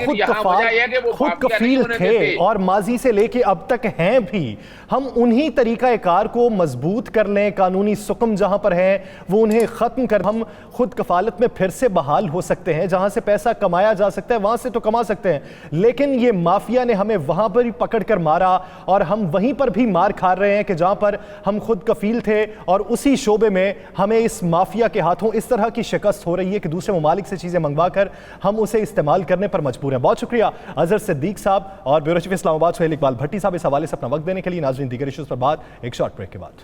خود کفیل تھے اور ماضی سے لے کے اب تک ہیں بھی، ہم انہی طریقہ کار کو مضبوط کر لیں، قانونی سکم جہاں پر ہیں وہ انہیں ختم کر، ہم خود کفالت میں پھر سے بحال ہو سکتے ہیں. جہاں سے پیسہ کمایا جا سکتا ہے وہاں سے تو کما سکتے ہیں، لیکن یہ مافیا نے ہمیں وہاں پر ہی پکڑ کر مارا اور ہم وہیں پر بھی مار کھا رہے ہیں کہ جہاں پر ہم خود کفیل تھے، اور اسی شعبے میں ہمیں اس مافیا کے ہاتھوں اس طرح کی شکست ہو رہی ہے کہ دوسرے ممالک سے چیزیں منگوا کر ہم اسے استعمال کرنے پر مجبور ہیں. بہت شکریہ اظہر صدیق صاحب اور بیورو چیف اسلام آباد سہیل اقبال بھٹی صاحب اس حوالے سے اپنا وقت دینے کے لیے. ناظرین دیگر ایشوز پر بات ایک شارٹ بریک کے بعد.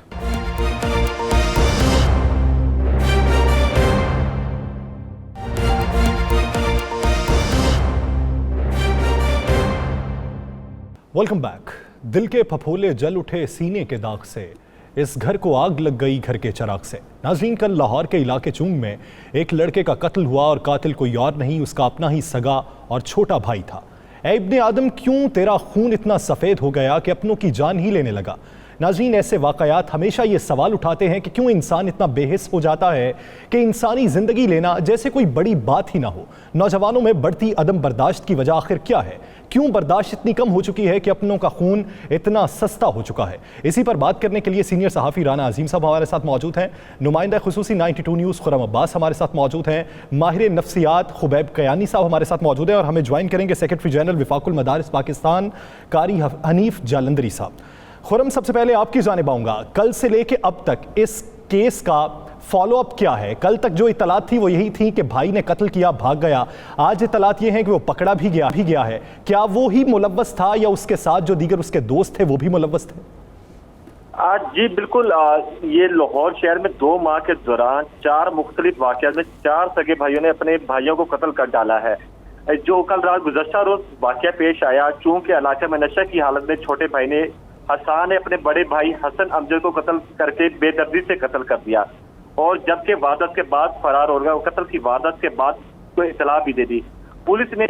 Welcome back. دل کے پھپھولے جل اٹھے سینے کے داغ سے، اس گھر کو آگ لگ گئی گھر کے چراغ سے. ناظرین کل لاہور کے علاقے چونگ میں ایک لڑکے کا قتل ہوا اور قاتل کوئی اور نہیں، اس کا اپنا ہی سگا اور چھوٹا بھائی تھا. اے ابن آدم کیوں تیرا خون اتنا سفید ہو گیا کہ اپنوں کی جان ہی لینے لگا. ناظرین ایسے واقعات ہمیشہ یہ سوال اٹھاتے ہیں کہ کیوں انسان اتنا بے حس ہو جاتا ہے کہ انسانی زندگی لینا جیسے کوئی بڑی بات ہی نہ ہو. نوجوانوں میں بڑھتی عدم برداشت کی وجہ آخر کیا ہے؟ کیوں برداشت اتنی کم ہو چکی ہے کہ اپنوں کا خون اتنا سستا ہو چکا ہے؟ اسی پر بات کرنے کے لیے سینئر صحافی رانا عظیم صاحب ہمارے ساتھ موجود ہیں، نمائندہ خصوصی 92 نیوز خرم عباس ہمارے ساتھ موجود ہیں، ماہر نفسیات خبیب قیانی صاحب ہمارے ساتھ موجود ہیں، اور ہمیں جوائن کریں گے سیکرٹری جنرل وفاق المدارس پاکستان قاری حنیف جالندری صاحب. خرم صاحب سے پہلے آپ کی جانب آؤں گا، کل سے لے کے اب تک اس کیس کا فالو اپ کیا ہے؟ کل تک جو اطلاعات تھی وہ یہی تھی کہ بھائی نے قتل کیا بھاگ گیا، آج اطلاعات یہ ہیں کہ وہ پکڑا بھی گیا ہے. کیا وہ ہی ملوث تھا یا اس کے ساتھ جو دیگر اس کے دوست تھے وہ بھی ملوث تھے؟
جی بالکل. یہ لاہور شہر میں 2 ماہ کے دوران 4 مختلف واقعات میں 4 سگے بھائیوں نے اپنے بھائیوں کو قتل کر ڈالا ہے. جو کل رات گزشتہ روز واقعہ پیش آیا، چونکہ علاقے میں نشہ کی حالت میں چھوٹے بھائی نے حسان نے اپنے بڑے بھائی حسن امجد کو قتل کر کے بے دردی سے قتل کر دیا، اور جبکہ واردات کے بعد فرار ہو گیا. قتل کی واردات کے بعد کو اطلاع بھی دے دی. پولیس نے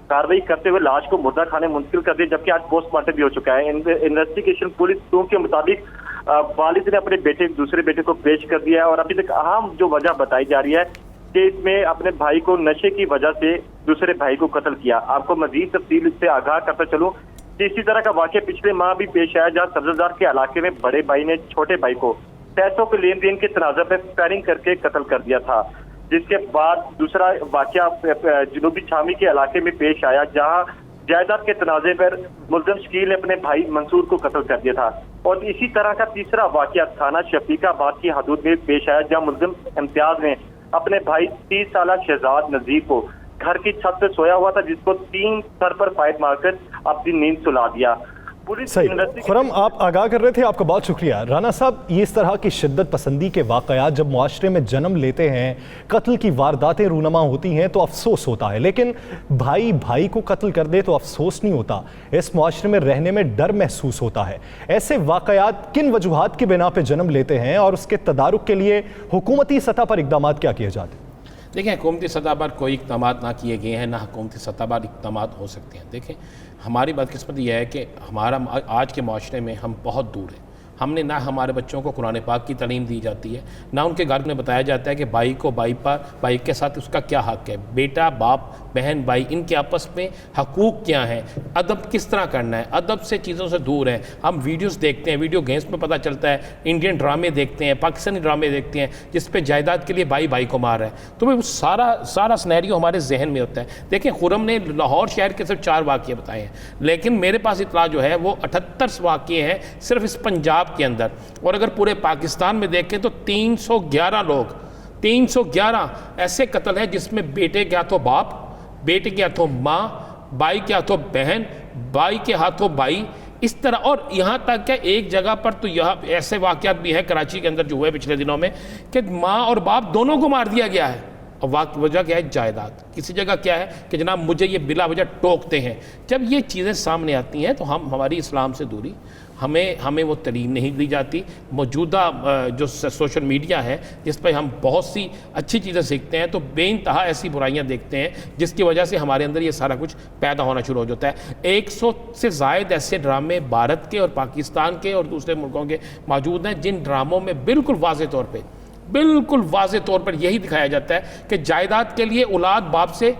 کارروائی کرتے ہوئے لاش کو مردہ خانے منتقل کر دیا، جبکہ آج پوسٹ مارٹم بھی ہو چکا ہے. انویسٹیگیشن پولیس کے مطابق والد نے اپنے دوسرے بیٹے کو پیش کر دیا ہے، اور ابھی تک اہم جو وجہ بتائی جا رہی ہے کہ اس میں اپنے بھائی کو نشے کی وجہ سے دوسرے بھائی کو قتل کیا. آپ کو مزید تفصیل سے آگاہ کرتا چلوں کہ اسی طرح کا واقعہ پچھلے ماہ بھی پیش آیا، جہاں سبزدار کے علاقے میں بڑے بھائی نے چھوٹے بھائی کو پیسوں کے لین دین کے تنازع پہ فائرنگ کر کے قتل کر دیا تھا. جس کے بعد دوسرا واقعہ جنوبی چھامی کے علاقے میں پیش آیا، جہاں جائیداد کے تنازع پر ملزم شکیل نے اپنے بھائی منصور کو قتل کر دیا تھا. اور اسی طرح کا تیسرا واقعہ تھانہ شفیق آباد کی حدود میں پیش آیا، جہاں ملزم امتیاز نے اپنے بھائی 30 سالہ شہزاد نذیر کو گھر کی چھت پہ سویا ہوا تھا، جس کو 3 سر پر فائر مار کر اپنی نیند سلا دیا.
صحیح. خرم آپ آگاہ کر رہے تھے، آپ کا بہت شکریہ. رانا صاحب یہ اس طرح کی شدت پسندی کے واقعات جب معاشرے میں جنم لیتے ہیں، قتل کی وارداتیں رونما ہوتی ہیں تو افسوس ہوتا ہے، لیکن بھائی کو قتل کر دے تو افسوس نہیں ہوتا، اس معاشرے میں رہنے میں ڈر محسوس ہوتا ہے. ایسے واقعات کن وجوہات کی بنا پہ جنم لیتے ہیں اور اس کے تدارک کے لیے حکومتی سطح پر اقدامات کیا کیے جاتے ہیں؟
دیکھیں حکومتی سطح پر کوئی اقدامات نہ کیے گئے ہیں، نہ حکومتی سطح پر اقدامات ہو سکتے ہیں. دیکھیں ہماری بدقسمتی یہ ہے کہ ہمارا آج کے معاشرے میں ہم بہت دور ہیں، ہم نے نہ ہمارے بچوں کو قرآن پاک کی تعلیم دی جاتی ہے، نہ ان کے گھر میں بتایا جاتا ہے کہ بھائی کو بھائی کے ساتھ اس کا کیا حق ہے، بیٹا باپ بہن بھائی ان کے آپس میں حقوق کیا ہیں، ادب کس طرح کرنا ہے، ادب سے چیزوں سے دور ہیں۔ ہم ویڈیوز دیکھتے ہیں، ویڈیو گیمز میں پتہ چلتا ہے، انڈین ڈرامے دیکھتے ہیں، پاکستانی ڈرامے دیکھتے ہیں جس پہ جائیداد کے لیے بھائی کو مار رہا ہے، تو وہ سارا سنیریو ہمارے ذہن میں ہوتا ہے۔ دیکھیں خرم نے لاہور شہر کے صرف 4 واقعے بتائے ہیں، لیکن میرے پاس اطلاع جو ہے وہ 78 واقعے ہیں صرف اس پنجاب کے اندر، اور اگر پورے پاکستان میں دیکھیں تو 311 ایسے قتل ہیں جس میں بیٹے کے ہاتھوں باپ، بیٹے کے ہاتھوں ماں، بھائی کے ہاتھوں بہن، بھائی کے ہاتھوں بھائی، اس طرح، اور یہاں تک کہ ایک جگہ پر تو یہاں ایسے واقعات بھی ہیں کراچی کے اندر جو ہوئے پچھلے دنوں میں کہ ماں اور باپ دونوں کو مار دیا گیا ہے، اور وجہ کیا ہے؟ جائیداد۔ کسی جگہ کیا ہے کہ جناب مجھے یہ بلا وجہ ٹوکتے ہیں۔ جب یہ چیزیں سامنے آتی ہیں تو ہماری اسلام سے دوری، ہمیں وہ تعلیم نہیں دی جاتی۔ موجودہ جو سوشل میڈیا ہے جس پہ ہم بہت سی اچھی چیزیں سیکھتے ہیں تو بے انتہا ایسی برائیاں دیکھتے ہیں جس کی وجہ سے ہمارے اندر یہ سارا کچھ پیدا ہونا شروع ہو جاتا ہے۔ 100 سے زائد ایسے ڈرامے بھارت کے اور پاکستان کے اور دوسرے ملکوں کے موجود ہیں جن ڈراموں میں بالکل واضح طور پر یہی دکھایا جاتا ہے کہ جائیداد کے لیے اولاد باپ سے،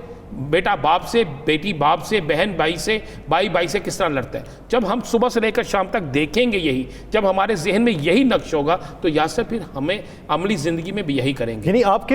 بیٹا باپ سے، بیٹی باپ سے، بہن بھائی سے، بھائی سے کس طرح لڑتا ہے۔ جب ہم صبح سے لے کر شام تک دیکھیں گے یہی، جب ہمارے ذہن میں یہی نقش ہوگا تو یاسر پھر ہمیں عملی زندگی میں بھی یہی کریں گے۔
یعنی آپ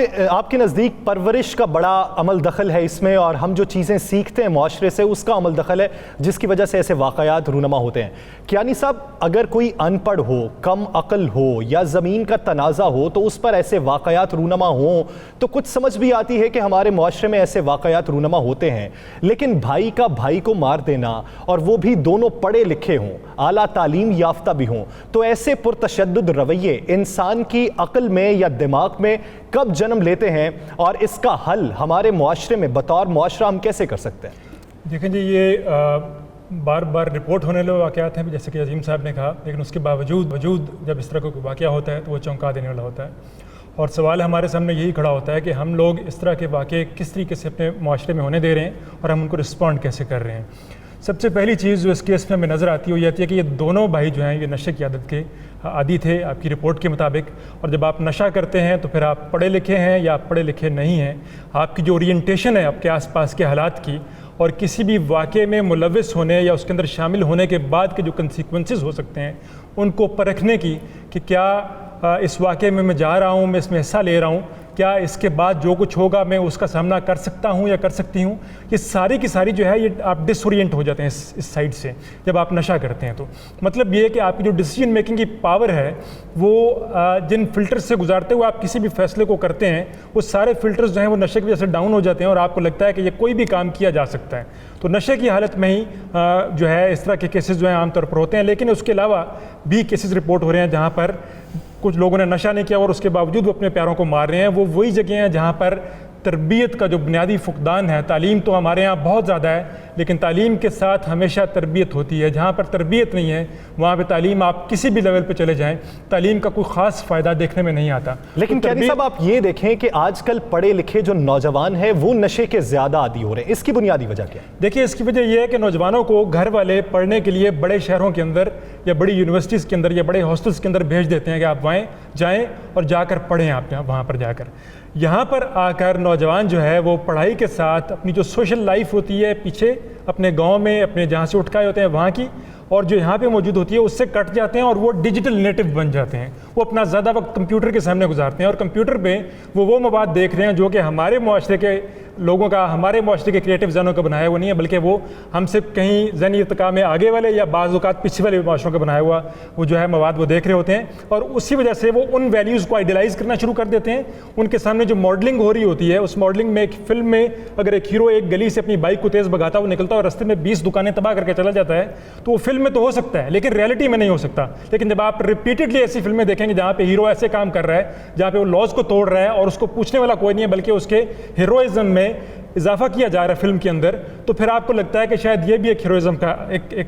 کے نزدیک پرورش کا بڑا عمل دخل ہے اس میں، اور ہم جو چیزیں سیکھتے ہیں معاشرے سے اس کا عمل دخل ہے جس کی وجہ سے ایسے واقعات رونما ہوتے ہیں۔ کیانی صاحب، اگر کوئی ان پڑھ ہو، کم عقل ہو یا زمین کا تنازع ہو تو اس پر ایسے واقعات رونما ہوں تو کچھ سمجھ بھی آتی ہے کہ ہمارے معاشرے میں ایسے واقعات رونما ہوتے ہیں، لیکن بھائی کا بھائی کو مار دینا، اور وہ بھی دونوں پڑھے لکھے ہوں، اعلیٰ تعلیم یافتہ بھی ہوں، تو ایسے پرتشدد رویے انسان کی عقل میں یا دماغ میں کب جنم لیتے ہیں، اور اس کا حل ہمارے معاشرے میں بطور معاشرہ ہم کیسے کر سکتے ہیں؟
دیکھیں جی، یہ بار بار رپورٹ ہونے والے واقعات ہیں جیسے کہ عظیم صاحب نے کہا، لیکن اس کے باوجود جب اس طرح کا کوئی واقعہ ہوتا ہے تو وہ چونکا دینے والا ہوتا ہے، اور سوال ہمارے سامنے یہی کھڑا ہوتا ہے کہ ہم لوگ اس طرح کے واقعے کس طریقے سے اپنے معاشرے میں ہونے دے رہے ہیں اور ہم ان کو رسپونڈ کیسے کر رہے ہیں۔ سب سے پہلی چیز جو اس کیس میں ہمیں نظر آتی ہے وہ یہ آتی ہے کہ یہ دونوں بھائی جو ہیں یہ نشے کی عادت کے عادی تھے آپ کی رپورٹ کے مطابق، اور جب آپ نشہ کرتے ہیں تو پھر آپ پڑھے لکھے ہیں یا آپ پڑھے لکھے نہیں ہیں، آپ کی جو اورینٹیشن ہے آپ کے آس پاس کے حالات کی، اور کسی بھی واقعے میں ملوث ہونے یا اس کے اندر شامل ہونے کے بعد کے جو کنسیکوینسز ہو سکتے ہیں ان کو پرکھنے کی کہ کیا اس واقعے میں جا رہا ہوں، میں اس میں حصہ لے رہا ہوں، کیا اس کے بعد جو کچھ ہوگا میں اس کا سامنا کر سکتا ہوں یا کر سکتی ہوں، یہ ساری کی ساری جو ہے یہ آپ ڈس اورینٹ ہو جاتے ہیں اس سائڈ سے جب آپ نشہ کرتے ہیں۔ تو مطلب یہ ہے کہ آپ کی جو ڈیسیجن میکنگ کی پاور ہے وہ جن فلٹرز سے گزارتے ہوئے آپ کسی بھی فیصلے کو کرتے ہیں وہ سارے فلٹرز جو ہیں وہ نشے کی وجہ سے ڈاؤن ہو جاتے ہیں، اور آپ کو لگتا ہے کہ یہ کوئی بھی کام کیا جا سکتا ہے۔ تو نشے کی حالت میں ہی جو ہے اس طرح کے کیسز جو ہیں عام طور پر ہوتے ہیں، لیکن اس کے علاوہ بھی کیسز رپورٹ ہو رہے ہیں جہاں پر کچھ لوگوں نے نشہ نہیں کیا اور اس کے باوجود وہ اپنے پیاروں کو مار رہے ہیں۔ وہ وہی جگہ ہیں جہاں پر تربیت کا جو بنیادی فقدان ہے، تعلیم تو ہمارے یہاں بہت زیادہ ہے لیکن تعلیم کے ساتھ ہمیشہ تربیت ہوتی ہے، جہاں پر تربیت نہیں ہے وہاں پہ تعلیم آپ کسی بھی لیول پہ چلے جائیں تعلیم کا کوئی خاص فائدہ دیکھنے میں نہیں آتا۔
لیکن کیانی صاحب آپ یہ دیکھیں کہ آج کل پڑھے لکھے جو نوجوان ہیں وہ نشے کے زیادہ عادی ہو رہے ہیں، اس کی بنیادی وجہ کیا ہے؟
دیکھیے اس کی وجہ یہ ہے کہ نوجوانوں کو گھر والے پڑھنے کے لیے بڑے شہروں کے اندر یا بڑی یونیورسٹیز کے اندر یا بڑے ہاسٹلس کے اندر بھیج دیتے ہیں کہ آپ وہاں جائیں اور جا کر پڑھیں، آپ وہاں پر جا کر۔ یہاں پر آ کر نوجوان جو ہے وہ پڑھائی کے ساتھ اپنی جو سوشل لائف ہوتی ہے پیچھے اپنے گاؤں میں اپنے جہاں سے اٹھ کے آئے ہوتے ہیں وہاں کی، اور جو یہاں پہ موجود ہوتی ہے اس سے کٹ جاتے ہیں اور وہ ڈیجیٹل نیٹو بن جاتے ہیں، وہ اپنا زیادہ وقت کمپیوٹر کے سامنے گزارتے ہیں، اور کمپیوٹر پہ وہ مواد دیکھ رہے ہیں جو کہ ہمارے معاشرے کے لوگوں کا، ہمارے معاشرے کے کریٹو ذہنوں کا بنایا ہوا نہیں ہے، بلکہ وہ ہم سے کہیں ذہنی ارتقاء میں آگے والے یا بعض اوقات پیچھے والے معاشروں کا بنایا ہوا وہ جو ہے مواد وہ دیکھ رہے ہوتے ہیں، اور اسی وجہ سے وہ ان ویلیوز کو آئیڈیلائز کرنا شروع کر دیتے ہیں۔ ان کے سامنے جو ماڈلنگ ہو رہی ہوتی ہے اس ماڈلنگ میں ایک فلم میں اگر ایک ہیرو ایک گلی سے اپنی بائک کو تیز بھگاتا ہوا نکلتا ہے اور رستے میں 20 دکانیں تباہ کر کے چلا جاتا ہے تو وہ فلم میں تو ہو سکتا ہے لیکن ریئلٹی میں نہیں ہو سکتا۔ لیکن جب آپ ریپیٹڈلی ایسی فلمیں دیکھیں گے جہاں پہ ہیرو ایسے کام کر رہا ہے جہاں پہ وہ لاز کو توڑ رہا ہے اور اس کو پوچھنے والا کوئی نہیں ہے بلکہ اس کے ہیروئزم میں اضافہ کیا جا رہا ہے فلم کے اندر، تو پھر آپ کو لگتا ہے کہ شاید یہ بھی ایک ہیروئزم کا ایک